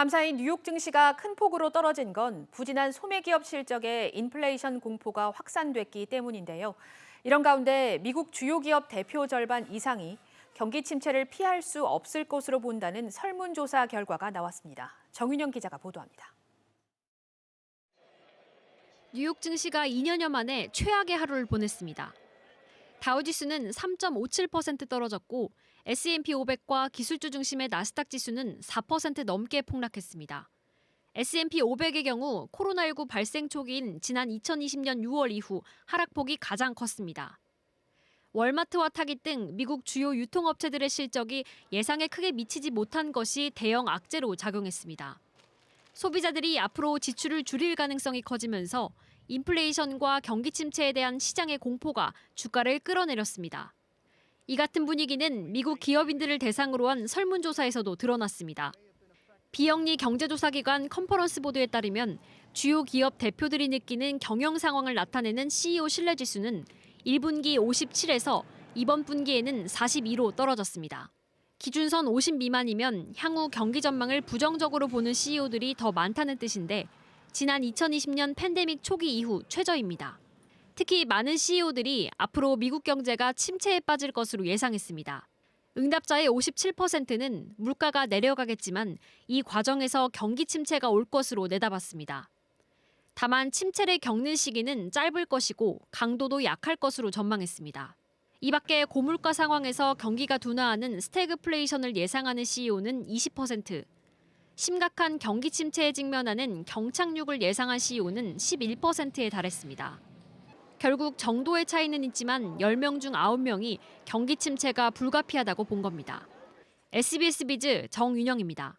밤사이 뉴욕 증시가 큰 폭으로 떨어진 건 부진한 소매기업 실적에 인플레이션 공포가 확산됐기 때문인데요. 이런 가운데 미국 주요 기업 대표 절반 이상이 경기 침체를 피할 수 없을 것으로 본다는 설문조사 결과가 나왔습니다. 정윤영 기자가 보도합니다. 뉴욕 증시가 2년여 만에 최악의 하루를 보냈습니다. 다우지수는 3.57% 떨어졌고 S&P 500과 기술주 중심의 나스닥 지수는 4% 넘게 폭락했습니다. S&P 500의 경우 코로나19 발생 초기인 지난 2020년 6월 이후 하락폭이 가장 컸습니다. 월마트와 타깃 등 미국 주요 유통업체들의 실적이 예상에 크게 미치지 못한 것이 대형 악재로 작용했습니다. 소비자들이 앞으로 지출을 줄일 가능성이 커지면서 인플레이션과 경기 침체에 대한 시장의 공포가 주가를 끌어내렸습니다. 이 같은 분위기는 미국 기업인들을 대상으로 한 설문조사에서도 드러났습니다. 비영리 경제조사기관 컨퍼런스 보드에 따르면 주요 기업 대표들이 느끼는 경영 상황을 나타내는 CEO 신뢰지수는 1분기 57에서 이번 분기에는 42로 떨어졌습니다. 기준선 50 미만이면 향후 경기 전망을 부정적으로 보는 CEO들이 더 많다는 뜻인데 지난 2020년 팬데믹 초기 이후 최저입니다. 특히 많은 CEO들이 앞으로 미국 경제가 침체에 빠질 것으로 예상했습니다. 응답자의 57%는 물가가 내려가겠지만 이 과정에서 경기 침체가 올 것으로 내다봤습니다. 다만 침체를 겪는 시기는 짧을 것이고 강도도 약할 것으로 전망했습니다. 이 밖에 고물가 상황에서 경기가 둔화하는 스태그플레이션을 예상하는 CEO는 20%, 심각한 경기 침체에 직면하는 경착륙을 예상한 CEO는 11%에 달했습니다. 결국 정도의 차이는 있지만 10명 중 9명이 경기 침체가 불가피하다고 본 겁니다. SBS 비즈 정윤영입니다.